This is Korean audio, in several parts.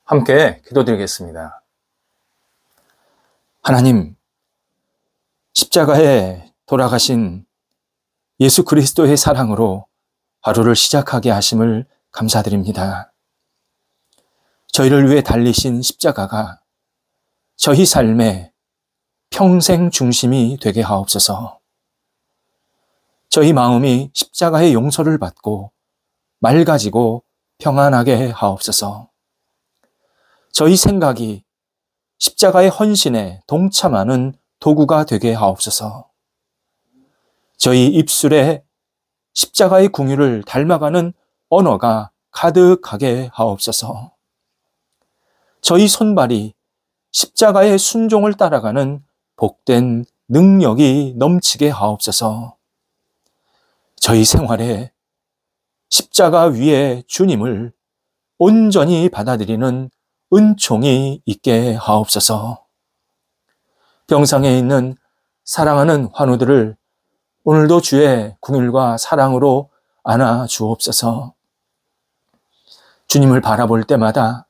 함께 기도드리겠습니다. 하나님, 십자가에 돌아가신 예수 그리스도의 사랑으로 하루를 시작하게 하심을 감사드립니다. 저희를 위해 달리신 십자가가 저희 삶의 평생 중심이 되게 하옵소서. 저희 마음이 십자가의 용서를 받고 맑아지고 평안하게 하옵소서. 저희 생각이 십자가의 헌신에 동참하는 도구가 되게 하옵소서. 저희 입술에 십자가의 궁유를 닮아가는 언어가 가득하게 하옵소서. 저희 손발이 십자가의 순종을 따라가는 복된 능력이 넘치게 하옵소서. 저희 생활에 십자가 위에 주님을 온전히 받아들이는 은총이 있게 하옵소서. 병상에 있는 사랑하는 환우들을 오늘도 주의 긍휼과 사랑으로 안아 주옵소서. 주님을 바라볼 때마다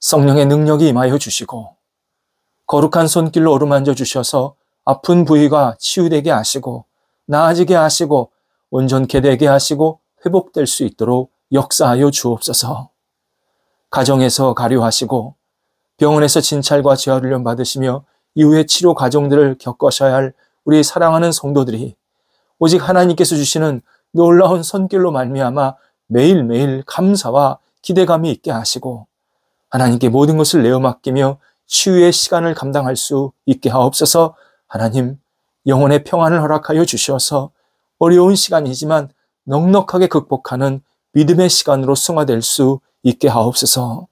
성령의 능력이 임하여 주시고 거룩한 손길로 어루만져 주셔서 아픈 부위가 치유되게 하시고 나아지게 하시고 온전케 되게 하시고 회복될 수 있도록 역사하여 주옵소서. 가정에서 가료하시고 병원에서 진찰과 재활훈련 받으시며 이후의 치료 과정들을 겪으셔야 할 우리 사랑하는 성도들이 오직 하나님께서 주시는 놀라운 손길로 말미암아 매일매일 감사와 기대감이 있게 하시고 하나님께 모든 것을 내어 맡기며 치유의 시간을 감당할 수 있게 하옵소서. 하나님, 영혼의 평안을 허락하여 주셔서 어려운 시간이지만 넉넉하게 극복하는 믿음의 시간으로 승화될 수 있게 하옵소서.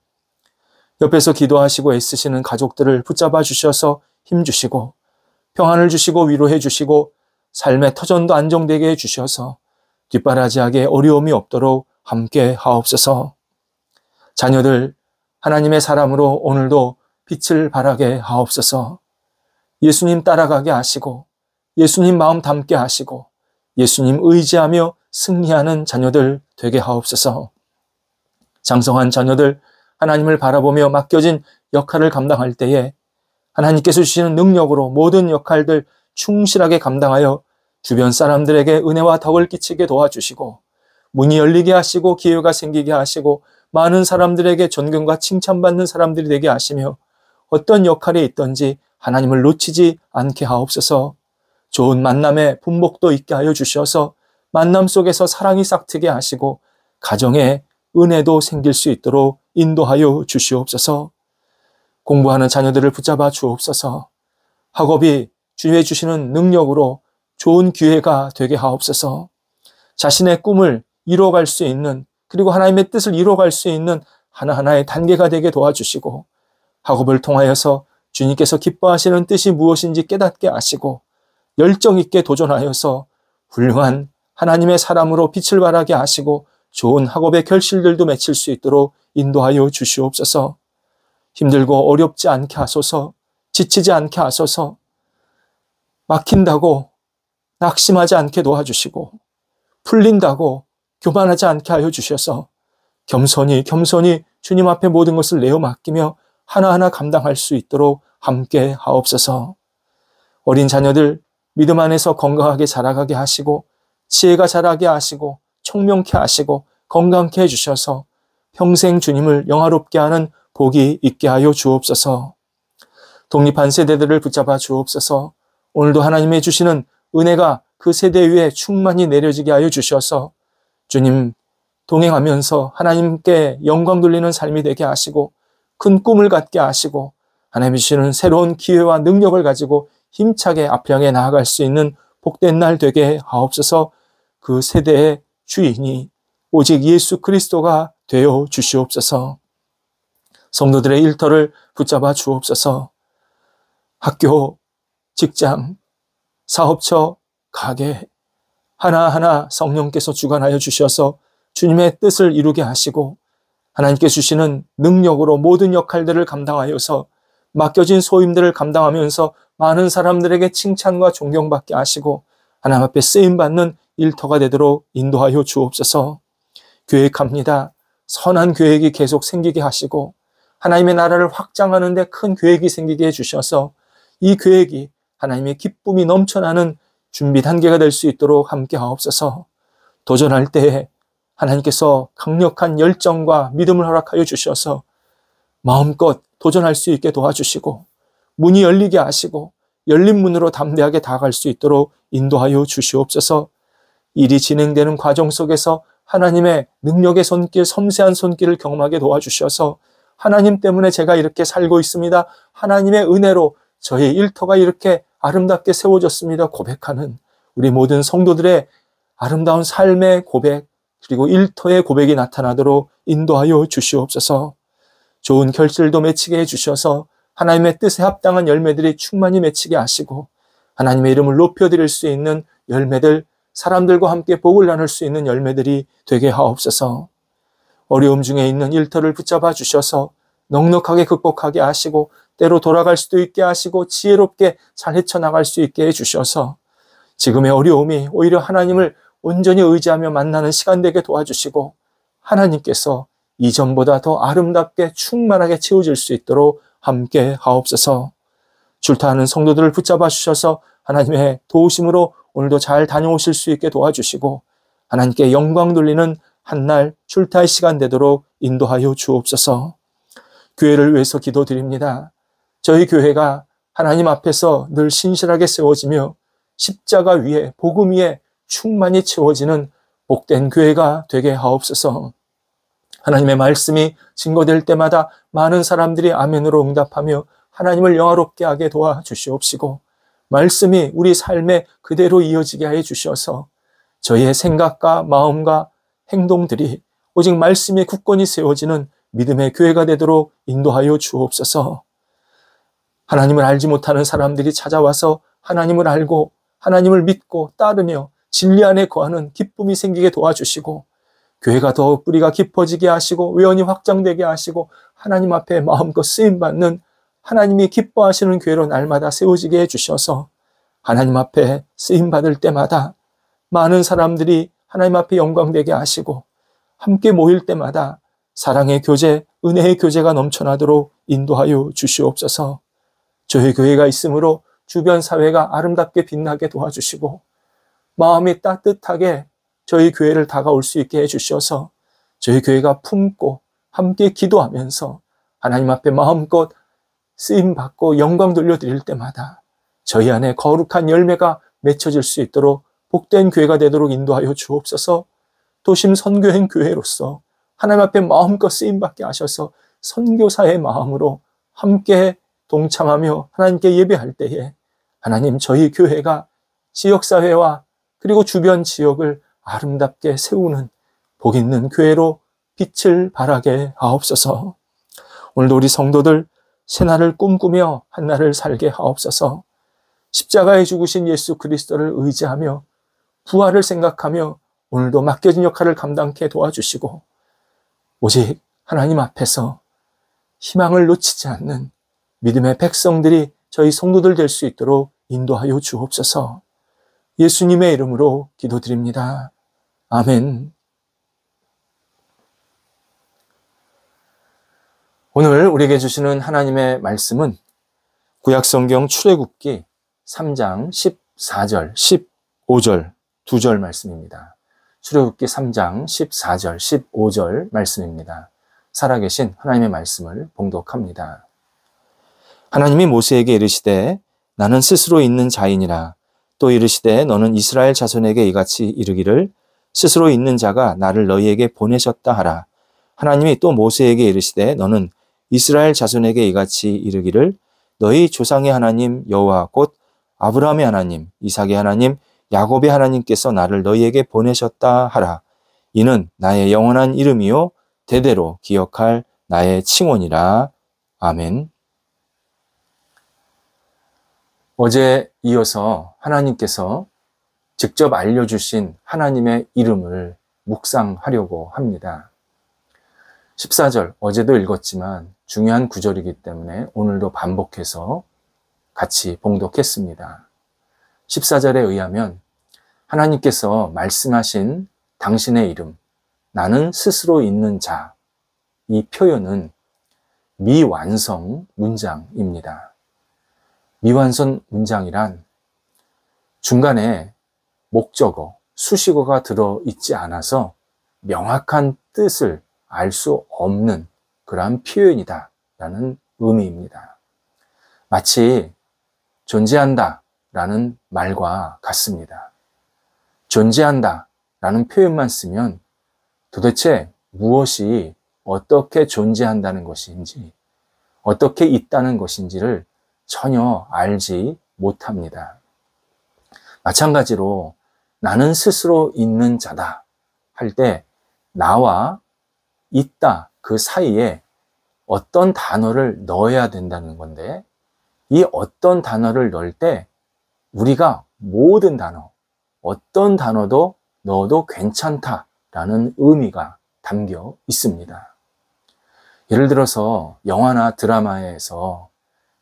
옆에서 기도하시고 애쓰시는 가족들을 붙잡아 주셔서 힘주시고 평안을 주시고 위로해 주시고 삶의 터전도 안정되게 해주셔서 뒷바라지하게 어려움이 없도록 함께 하옵소서. 자녀들 하나님의 사람으로 오늘도 빛을 발하게 하옵소서. 예수님 따라가게 하시고 예수님 마음 담게 하시고 예수님 의지하며 승리하는 자녀들 되게 하옵소서. 장성한 자녀들 하나님을 바라보며 맡겨진 역할을 감당할 때에 하나님께서 주시는 능력으로 모든 역할들 충실하게 감당하여 주변 사람들에게 은혜와 덕을 끼치게 도와주시고 문이 열리게 하시고 기회가 생기게 하시고 많은 사람들에게 존경과 칭찬받는 사람들이 되게 하시며 어떤 역할에 있든지 하나님을 놓치지 않게 하옵소서. 좋은 만남의 분복도 있게 하여 주셔서 만남 속에서 사랑이 싹트게 하시고 가정에 은혜도 생길 수 있도록 인도하여 주시옵소서. 공부하는 자녀들을 붙잡아 주옵소서. 학업이 주의 주시는 능력으로 좋은 기회가 되게 하옵소서. 자신의 꿈을 이루어갈 수 있는 그리고 하나님의 뜻을 이루어갈 수 있는 하나하나의 단계가 되게 도와주시고 학업을 통하여서 주님께서 기뻐하시는 뜻이 무엇인지 깨닫게 하시고 열정 있게 도전하여서 훌륭한 하나님의 사람으로 빛을 발하게 하시고 좋은 학업의 결실들도 맺힐 수 있도록 인도하여 주시옵소서. 힘들고 어렵지 않게 하소서. 지치지 않게 하소서. 막힌다고 낙심하지 않게 도와주시고 풀린다고 교만하지 않게 하여 주셔서 겸손히 주님 앞에 모든 것을 내어 맡기며 하나하나 감당할 수 있도록 함께 하옵소서. 어린 자녀들 믿음 안에서 건강하게 자라가게 하시고 지혜가 자라게 하시고 총명케 하시고 건강케 해주셔서 평생 주님을 영화롭게 하는 복이 있게 하여 주옵소서. 독립한 세대들을 붙잡아 주옵소서. 오늘도 하나님의 주시는 은혜가 그 세대 위에 충만히 내려지게 하여 주셔서 주님 동행하면서 하나님께 영광 돌리는 삶이 되게 하시고 큰 꿈을 갖게 하시고 하나님이 주시는 새로운 기회와 능력을 가지고 힘차게 앞을 향해 나아갈 수 있는 복된 날 되게 하옵소서. 그 세대의 주인이 오직 예수 그리스도가 되어 주시옵소서. 성도들의 일터를 붙잡아 주옵소서. 학교, 직장, 사업처, 가게 하나하나 성령께서 주관하여 주셔서 주님의 뜻을 이루게 하시고 하나님께 주시는 능력으로 모든 역할들을 감당하여서 맡겨진 소임들을 감당하면서 많은 사람들에게 칭찬과 존경받게 하시고 하나님 앞에 쓰임받는 일터가 되도록 인도하여 주옵소서. 계획합니다. 선한 계획이 계속 생기게 하시고 하나님의 나라를 확장하는 데 큰 계획이 생기게 해주셔서 이 계획이 하나님의 기쁨이 넘쳐나는 준비 단계가 될 수 있도록 함께 하옵소서. 도전할 때에 하나님께서 강력한 열정과 믿음을 허락하여 주셔서 마음껏 도전할 수 있게 도와주시고 문이 열리게 하시고 열린 문으로 담대하게 다가갈 수 있도록 인도하여 주시옵소서. 일이 진행되는 과정 속에서 하나님의 능력의 손길, 섬세한 손길을 경험하게 도와주셔서 하나님 때문에 제가 이렇게 살고 있습니다. 하나님의 은혜로 저의 일터가 이렇게 아름답게 세워졌습니다. 고백하는 우리 모든 성도들의 아름다운 삶의 고백, 그리고 일터의 고백이 나타나도록 인도하여 주시옵소서. 좋은 결실도 맺히게 해주셔서 하나님의 뜻에 합당한 열매들이 충만히 맺히게 하시고 하나님의 이름을 높여드릴 수 있는 열매들, 사람들과 함께 복을 나눌 수 있는 열매들이 되게 하옵소서. 어려움 중에 있는 일터를 붙잡아 주셔서 넉넉하게 극복하게 하시고 때로 돌아갈 수도 있게 하시고 지혜롭게 잘 헤쳐나갈 수 있게 해주셔서 지금의 어려움이 오히려 하나님을 온전히 의지하며 만나는 시간 되게 도와주시고 하나님께서 이전보다 더 아름답게 충만하게 채워질 수 있도록 함께 하옵소서. 출타하는 성도들을 붙잡아 주셔서 하나님의 도우심으로 오늘도 잘 다녀오실 수 있게 도와주시고 하나님께 영광 돌리는 한날 출타의 시간 되도록 인도하여 주옵소서. 교회를 위해서 기도드립니다. 저희 교회가 하나님 앞에서 늘 신실하게 세워지며 십자가 위에 복음 위에 충만히 채워지는 복된 교회가 되게 하옵소서. 하나님의 말씀이 증거될 때마다 많은 사람들이 아멘으로 응답하며 하나님을 영화롭게 하게 도와주시옵시고 말씀이 우리 삶에 그대로 이어지게 해 주셔서 저희의 생각과 마음과 행동들이 오직 말씀에 굳건히 세워지는 믿음의 교회가 되도록 인도하여 주옵소서. 하나님을 알지 못하는 사람들이 찾아와서 하나님을 알고 하나님을 믿고 따르며 진리 안에 거하는 기쁨이 생기게 도와주시고 교회가 더 뿌리가 깊어지게 하시고 외연이 확장되게 하시고 하나님 앞에 마음껏 쓰임받는 하나님이 기뻐하시는 교회로 날마다 세워지게 해주셔서 하나님 앞에 쓰임받을 때마다 많은 사람들이 하나님 앞에 영광되게 하시고 함께 모일 때마다 사랑의 교제, 은혜의 교제가 넘쳐나도록 인도하여 주시옵소서. 저희 교회가 있으므로 주변 사회가 아름답게 빛나게 도와주시고 마음이 따뜻하게 저희 교회를 다가올 수 있게 해주셔서 저희 교회가 품고 함께 기도하면서 하나님 앞에 마음껏 쓰임받고 영광 돌려드릴 때마다 저희 안에 거룩한 열매가 맺혀질 수 있도록 복된 교회가 되도록 인도하여 주옵소서. 도심 선교행 교회로서 하나님 앞에 마음껏 쓰임받게 하셔서 선교사의 마음으로 함께 동참하며 하나님께 예배할 때에 하나님 저희 교회가 지역사회와 그리고 주변 지역을 아름답게 세우는 복 있는 교회로 빛을 발하게 하옵소서. 오늘도 우리 성도들 새날을 꿈꾸며 한날을 살게 하옵소서. 십자가에 죽으신 예수 그리스도를 의지하며 부활을 생각하며 오늘도 맡겨진 역할을 감당케 도와주시고 오직 하나님 앞에서 희망을 놓치지 않는 믿음의 백성들이 저희 성도들 될 수 있도록 인도하여 주옵소서. 예수님의 이름으로 기도드립니다. 아멘. 오늘 우리에게 주시는 하나님의 말씀은 구약성경 출애굽기 3장 14절, 15절, 2절 말씀입니다. 출애굽기 3장 14절, 15절 말씀입니다. 살아계신 하나님의 말씀을 봉독합니다. 하나님이 모세에게 이르시되 나는 스스로 있는 자이니라. 또 이르시되 너는 이스라엘 자손에게 이같이 이르기를 스스로 있는 자가 나를 너희에게 보내셨다 하라. 하나님이 또 모세에게 이르시되 너는 이스라엘 자손에게 이같이 이르기를 너희 조상의 하나님 여호와 곧 아브라함의 하나님, 이삭의 하나님, 야곱의 하나님께서 나를 너희에게 보내셨다 하라. 이는 나의 영원한 이름이요 대대로 기억할 나의 칭원이라. 아멘. 어제 이어서 하나님께서 직접 알려주신 하나님의 이름을 묵상하려고 합니다. 14절 어제도 읽었지만 중요한 구절이기 때문에 오늘도 반복해서 같이 봉독했습니다. 14절에 의하면 하나님께서 말씀하신 당신의 이름, 나는 스스로 있는 자, 이 표현은 미완성 문장입니다. 미완성 문장이란 중간에 목적어, 수식어가 들어있지 않아서 명확한 뜻을 알 수 없는 그러한 표현이다 라는 의미입니다. 마치 존재한다 라는 말과 같습니다. 존재한다 라는 표현만 쓰면 도대체 무엇이 어떻게 존재한다는 것인지, 어떻게 있다는 것인지를 전혀 알지 못합니다. 마찬가지로 나는 스스로 있는 자다 할 때 나와 있다 그 사이에 어떤 단어를 넣어야 된다는 건데, 이 어떤 단어를 넣을 때 우리가 모든 단어, 어떤 단어도 넣어도 괜찮다라는 의미가 담겨 있습니다. 예를 들어서 영화나 드라마에서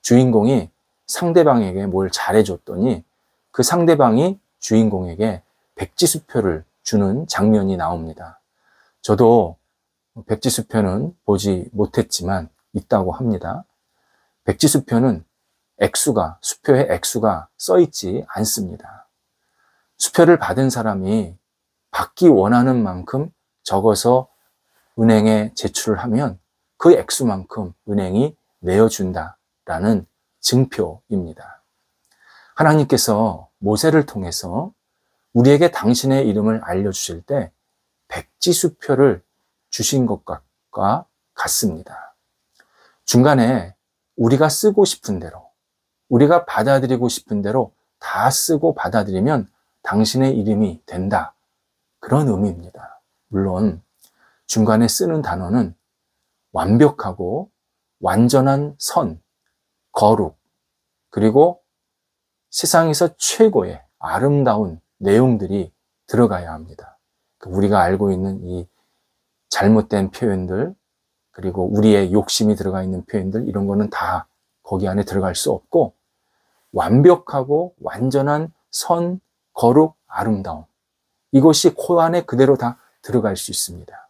주인공이 상대방에게 뭘 잘해줬더니 그 상대방이 주인공에게 백지수표를 주는 장면이 나옵니다. 저도 백지수표는 보지 못했지만 있다고 합니다. 백지수표는 액수가, 수표의 액수가 써 있지 않습니다. 수표를 받은 사람이 받기 원하는 만큼 적어서 은행에 제출을 하면 그 액수만큼 은행이 내어준다라는 증표입니다. 하나님께서 모세를 통해서 우리에게 당신의 이름을 알려주실 때 백지수표를 주신 것과 같습니다. 중간에 우리가 쓰고 싶은 대로, 우리가 받아들이고 싶은 대로 다 쓰고 받아들이면 당신의 이름이 된다. 그런 의미입니다. 물론 중간에 쓰는 단어는 완벽하고 완전한 선, 거룩, 그리고 세상에서 최고의 아름다운 내용들이 들어가야 합니다. 우리가 알고 있는 이 잘못된 표현들, 그리고 우리의 욕심이 들어가 있는 표현들, 이런 거는 다 거기 안에 들어갈 수 없고 완벽하고 완전한 선, 거룩, 아름다움, 이것이 코 안에 그대로 다 들어갈 수 있습니다.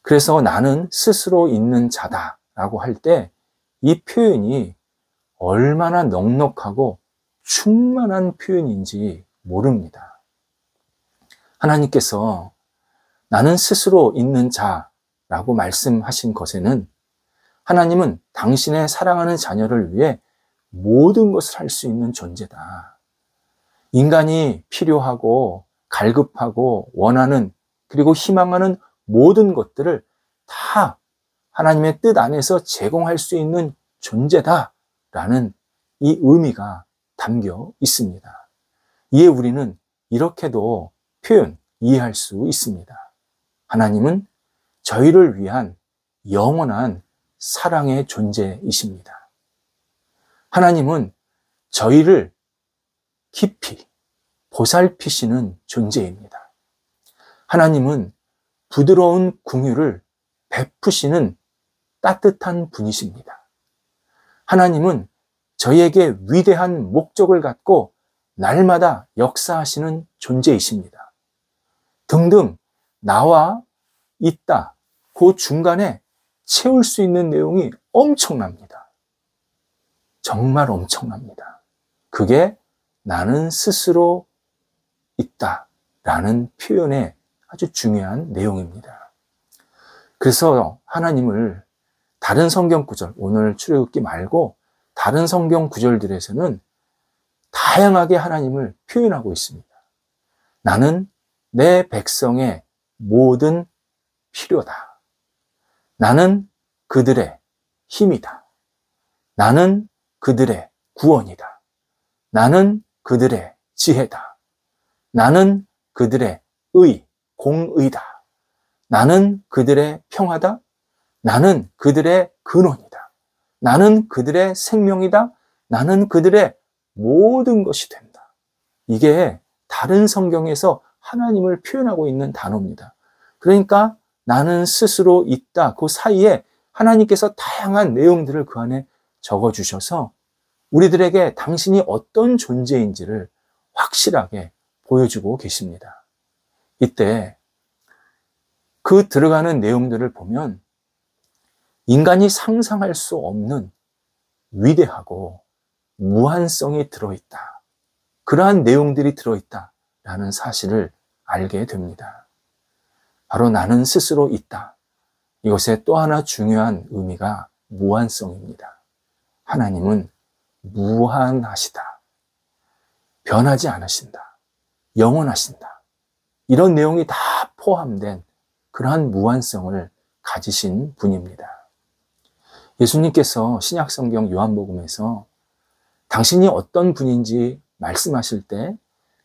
그래서 나는 스스로 있는 자다 라고 할 때 이 표현이 얼마나 넉넉하고 충만한 표현인지 모릅니다. 하나님께서 나는 스스로 있는 자라고 말씀하신 것에는 하나님은 당신의 사랑하는 자녀를 위해 모든 것을 할 수 있는 존재다. 인간이 필요하고 갈급하고 원하는, 그리고 희망하는 모든 것들을 다 하나님의 뜻 안에서 제공할 수 있는 존재다라는 이 의미가 담겨 있습니다. 이에 우리는 이렇게도 이해할 수 있습니다. 하나님은 저희를 위한 영원한 사랑의 존재이십니다. 하나님은 저희를 깊이 보살피시는 존재입니다. 하나님은 부드러운 긍휼을 베푸시는 따뜻한 분이십니다. 하나님은 저희에게 위대한 목적을 갖고 날마다 역사하시는 존재이십니다. 등등 나와 있다, 그 중간에 채울 수 있는 내용이 엄청납니다. 정말 엄청납니다. 그게 나는 스스로 있다라는 표현의 아주 중요한 내용입니다. 그래서 하나님을 다른 성경 구절, 오늘 출애굽기 말고 다른 성경 구절들에서는 다양하게 하나님을 표현하고 있습니다. 나는 내 백성의 모든 필요다. 나는 그들의 힘이다. 나는 그들의 구원이다. 나는 그들의 지혜다. 나는 그들의 공의다. 나는 그들의 평화다. 나는 그들의 근원이다. 나는 그들의 생명이다. 나는 그들의 모든 것이 된다. 이게 다른 성경에서 하나님을 표현하고 있는 단어입니다. 그러니까 나는 스스로 있다. 그 사이에 하나님께서 다양한 내용들을 그 안에 적어주셔서 우리들에게 당신이 어떤 존재인지를 확실하게 보여주고 계십니다. 이때 그 들어가는 내용들을 보면 인간이 상상할 수 없는 위대하고 무한성이 들어있다. 그러한 내용들이 들어있다라는 사실을 알게 됩니다. 바로 나는 스스로 있다. 이것의 또 하나 중요한 의미가 무한성입니다. 하나님은 무한하시다. 변하지 않으신다. 영원하신다. 이런 내용이 다 포함된 그러한 무한성을 가지신 분입니다. 예수님께서 신약성경 요한복음에서 당신이 어떤 분인지 말씀하실 때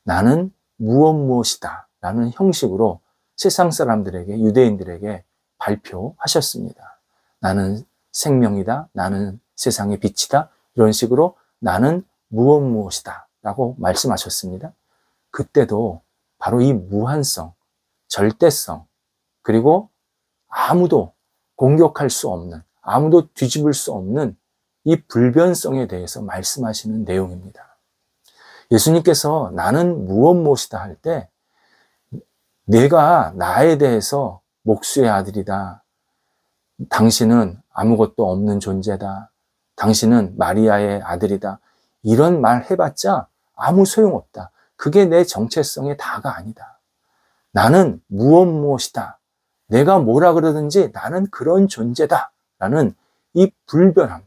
나는 무엇이다 라는 형식으로 세상 사람들에게, 유대인들에게 발표하셨습니다. 나는 생명이다, 나는 세상의 빛이다, 이런 식으로 나는 무엇이다 라고 말씀하셨습니다. 그때도 바로 이 무한성, 절대성, 그리고 아무도 공격할 수 없는, 아무도 뒤집을 수 없는 이 불변성에 대해서 말씀하시는 내용입니다. 예수님께서 나는 무엇이다 할 때 내가 나에 대해서 목수의 아들이다, 당신은 아무것도 없는 존재다, 당신은 마리아의 아들이다, 이런 말 해봤자 아무 소용없다. 그게 내 정체성의 다가 아니다. 나는 무엇이다. 내가 뭐라 그러든지 나는 그런 존재다 라는 이 불변함,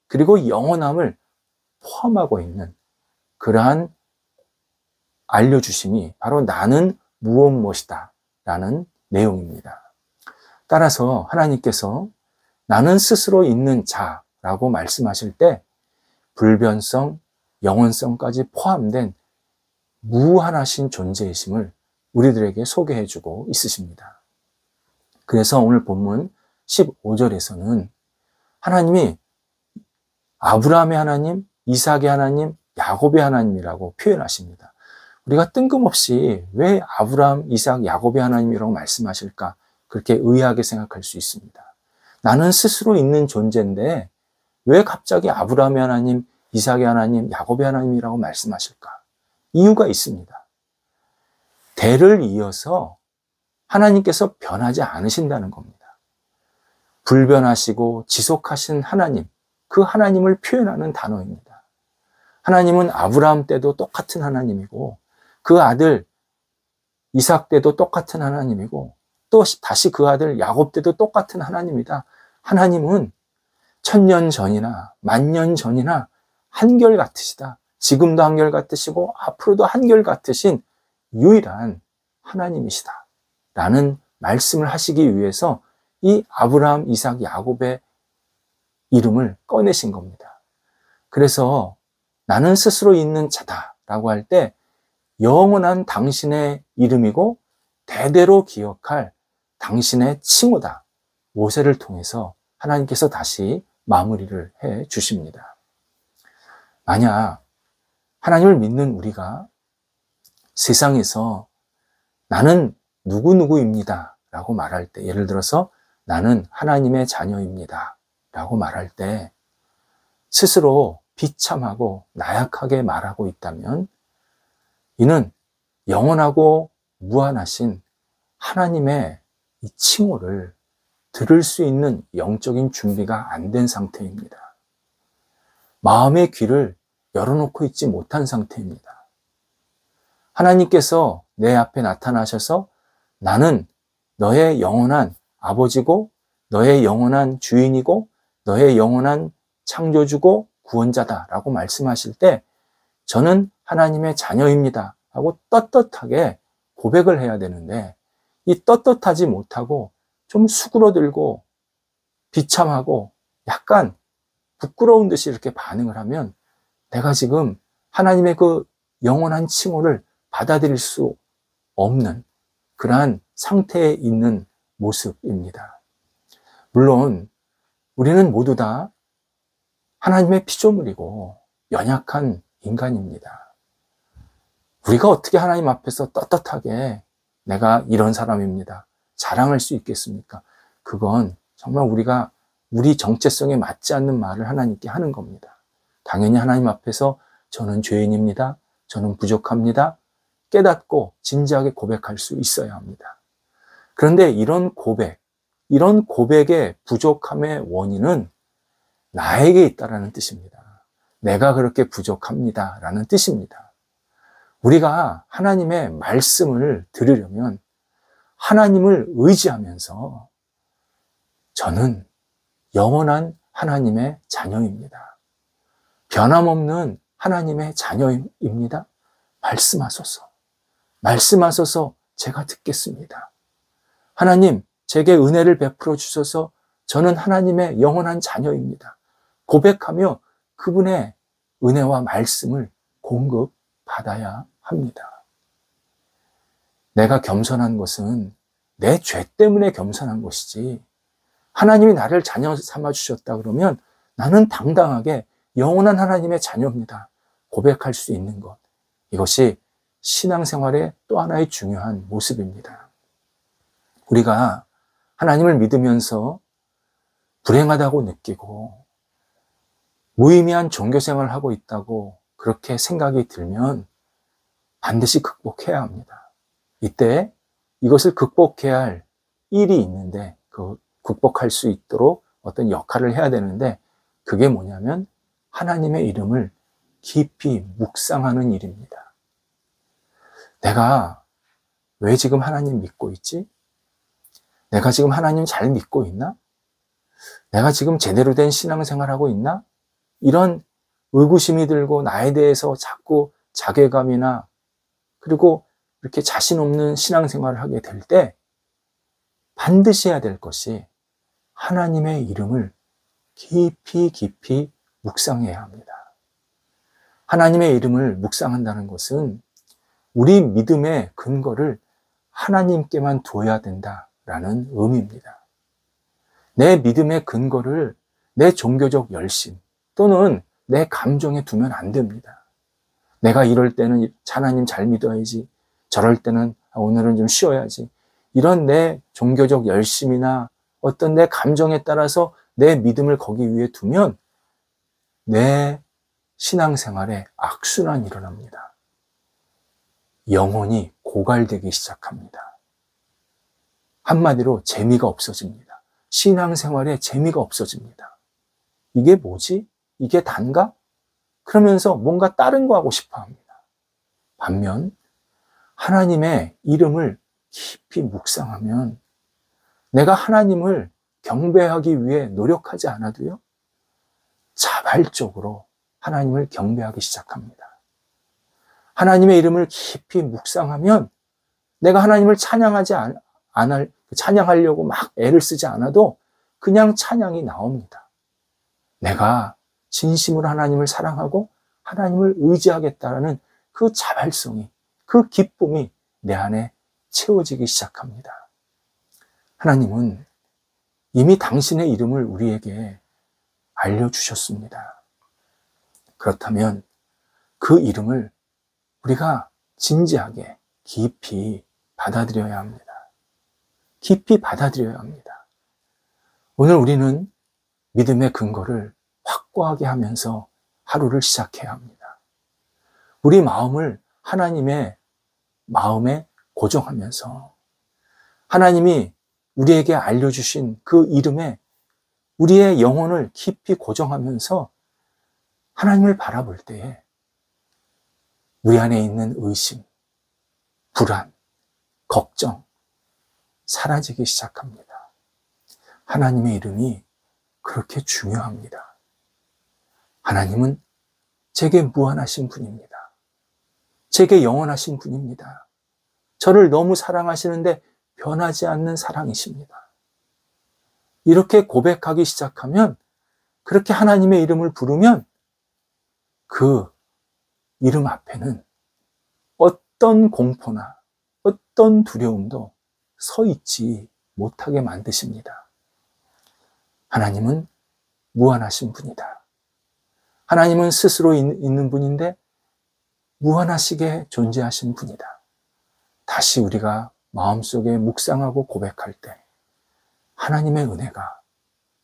그리고 영원함을 포함하고 있는 그러한 알려주심이 바로 나는 무엇이다 라는 내용입니다. 따라서 하나님께서 나는 스스로 있는 자라고 말씀하실 때 불변성, 영원성까지 포함된 무한하신 존재이심을 우리들에게 소개해주고 있으십니다. 그래서 오늘 본문 15절에서는 하나님이 아브라함의 하나님, 이삭의 하나님, 야곱의 하나님이라고 표현하십니다. 우리가 뜬금없이 왜 아브라함, 이삭, 야곱의 하나님이라고 말씀하실까? 그렇게 의아하게 생각할 수 있습니다. 나는 스스로 있는 존재인데 왜 갑자기 아브라함의 하나님, 이삭의 하나님, 야곱의 하나님이라고 말씀하실까? 이유가 있습니다. 대를 이어서 하나님께서 변하지 않으신다는 겁니다. 불변하시고 지속하신 하나님, 그 하나님을 표현하는 단어입니다. 하나님은 아브라함 때도 똑같은 하나님이고 그 아들 이삭 때도 똑같은 하나님이고 또 다시 그 아들 야곱 때도 똑같은 하나님이다. 하나님은 1000년 전이나 10,000년 전이나 한결같으시다. 지금도 한결같으시고 앞으로도 한결같으신 유일한 하나님이시다 라는 말씀을 하시기 위해서 이 아브라함, 이삭, 야곱의 이름을 꺼내신 겁니다. 그래서 나는 스스로 있는 자다 라고 할 때 영원한 당신의 이름이고 대대로 기억할 당신의 칭호다. 모세를 통해서 하나님께서 다시 마무리를 해 주십니다. 만약 하나님을 믿는 우리가 세상에서 나는 누구누구입니다 라고 말할 때, 예를 들어서 나는 하나님의 자녀입니다 라고 말할 때 스스로 비참하고 나약하게 말하고 있다면 이는 영원하고 무한하신 하나님의 이 칭호를 들을 수 있는 영적인 준비가 안 된 상태입니다. 마음의 귀를 열어놓고 있지 못한 상태입니다. 하나님께서 내 앞에 나타나셔서 나는 너의 영원한 아버지고 너의 영원한 주인이고 너의 영원한 창조주고 구원자다 라고 말씀하실 때 저는 하나님의 자녀입니다 하고 떳떳하게 고백을 해야 되는데 이 떳떳하지 못하고 좀 수그러들고 비참하고 약간 부끄러운 듯이 이렇게 반응을 하면 내가 지금 하나님의 그 영원한 칭호를 받아들일 수 없는 그러한 상태에 있는 모습입니다. 물론 우리는 모두 다 하나님의 피조물이고 연약한 인간입니다. 우리가 어떻게 하나님 앞에서 떳떳하게 내가 이런 사람입니다 자랑할 수 있겠습니까? 그건 정말 우리가 우리 정체성에 맞지 않는 말을 하나님께 하는 겁니다. 당연히 하나님 앞에서 저는 죄인입니다. 저는 부족합니다. 깨닫고 진지하게 고백할 수 있어야 합니다. 그런데 이런 고백, 이런 고백의 부족함의 원인은 나에게 있다라는 뜻입니다. 내가 그렇게 부족합니다 라는 뜻입니다. 우리가 하나님의 말씀을 들으려면 하나님을 의지하면서 저는 영원한 하나님의 자녀입니다. 변함없는 하나님의 자녀입니다. 말씀하소서. 말씀하소서 제가 듣겠습니다. 하나님, 제게 은혜를 베풀어 주셔서 저는 하나님의 영원한 자녀입니다. 고백하며 그분의 은혜와 말씀을 공급받아야 합니다. 내가 겸손한 것은 내 죄 때문에 겸손한 것이지 하나님이 나를 자녀 삼아 주셨다 그러면 나는 당당하게 영원한 하나님의 자녀입니다. 고백할 수 있는 것. 이것이 신앙생활의 또 하나의 중요한 모습입니다. 우리가 하나님을 믿으면서 불행하다고 느끼고 무의미한 종교생활을 하고 있다고 그렇게 생각이 들면 반드시 극복해야 합니다. 이때 이것을 극복해야 할 일이 있는데 그 극복할 수 있도록 어떤 역할을 해야 되는데 그게 뭐냐면 하나님의 이름을 깊이 묵상하는 일입니다. 내가 왜 지금 하나님 믿고 있지? 내가 지금 하나님 잘 믿고 있나? 내가 지금 제대로 된 신앙생활하고 있나? 이런 의구심이 들고 나에 대해서 자꾸 자괴감이나 그리고 이렇게 자신 없는 신앙생활을 하게 될 때 반드시 해야 될 것이 하나님의 이름을 깊이 묵상해야 합니다. 하나님의 이름을 묵상한다는 것은 우리 믿음의 근거를 하나님께만 둬야 된다라는 의미입니다. 내 믿음의 근거를 내 종교적 열심 또는 내 감정에 두면 안 됩니다. 내가 이럴 때는 하나님 잘 믿어야지, 저럴 때는 오늘은 좀 쉬어야지, 이런 내 종교적 열심이나 어떤 내 감정에 따라서 내 믿음을 거기 위에 두면 내 신앙생활에 악순환이 일어납니다. 영혼이 고갈되기 시작합니다. 한마디로 재미가 없어집니다. 신앙생활에 재미가 없어집니다. 이게 뭐지? 이게 단가? 그러면서 뭔가 다른 거 하고 싶어 합니다. 반면 하나님의 이름을 깊이 묵상하면 내가 하나님을 경배하기 위해 노력하지 않아도요, 자발적으로 하나님을 경배하기 시작합니다. 하나님의 이름을 깊이 묵상하면 내가 하나님을 찬양하려고 막 애를 쓰지 않아도 그냥 찬양이 나옵니다. 내가 진심으로 하나님을 사랑하고 하나님을 의지하겠다라는 그 자발성이, 그 기쁨이 내 안에 채워지기 시작합니다. 하나님은 이미 당신의 이름을 우리에게 알려주셨습니다. 그렇다면 그 이름을 우리가 진지하게 깊이 받아들여야 합니다. 깊이 받아들여야 합니다. 오늘 우리는 믿음의 근거를 확고하게 하면서 하루를 시작해야 합니다. 우리 마음을 하나님의 마음에 고정하면서 하나님이 우리에게 알려주신 그 이름에 우리의 영혼을 깊이 고정하면서 하나님을 바라볼 때에 우리 안에 있는 의심, 불안, 걱정 사라지기 시작합니다. 하나님의 이름이 그렇게 중요합니다. 하나님은 제게 무한하신 분입니다. 제게 영원하신 분입니다. 저를 너무 사랑하시는데 변하지 않는 사랑이십니다. 이렇게 고백하기 시작하면, 그렇게 하나님의 이름을 부르면 그 이름 앞에는 어떤 공포나 어떤 두려움도 서 있지 못하게 만드십니다. 하나님은 무한하신 분이다. 하나님은 스스로 있는 분인데 무한하시게 존재하신 분이다. 다시 우리가 마음속에 묵상하고 고백할 때 하나님의 은혜가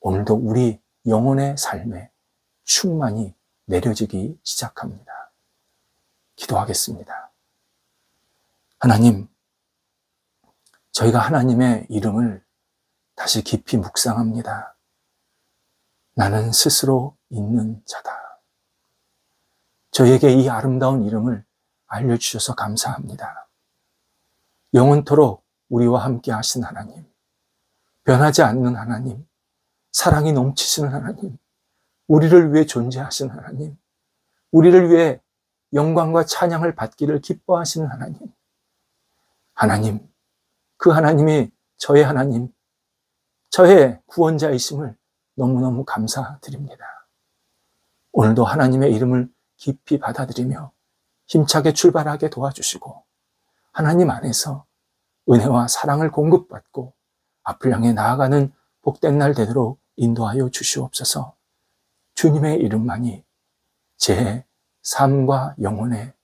오늘도 우리 영혼의 삶에 충만히 내려지기 시작합니다. 기도하겠습니다. 하나님, 저희가 하나님의 이름을 다시 깊이 묵상합니다. 나는 스스로 있는 자다. 저에게 이 아름다운 이름을 알려주셔서 감사합니다. 영원토록 우리와 함께 하신 하나님, 변하지 않는 하나님, 사랑이 넘치시는 하나님, 우리를 위해 존재하신 하나님, 우리를 위해 영광과 찬양을 받기를 기뻐하시는 하나님, 하나님, 그 하나님이 저의 하나님, 저의 구원자이심을 너무너무 감사드립니다. 오늘도 하나님의 이름을 깊이 받아들이며 힘차게 출발하게 도와주시고 하나님 안에서 은혜와 사랑을 공급받고 앞을 향해 나아가는 복된 날 되도록 인도하여 주시옵소서. 주님의 이름만이 제 삶과 영혼에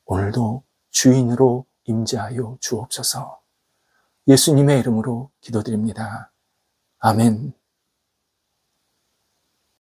오늘도 주인으로 임재하여 주옵소서. 예수님의 이름으로 기도드립니다. 아멘.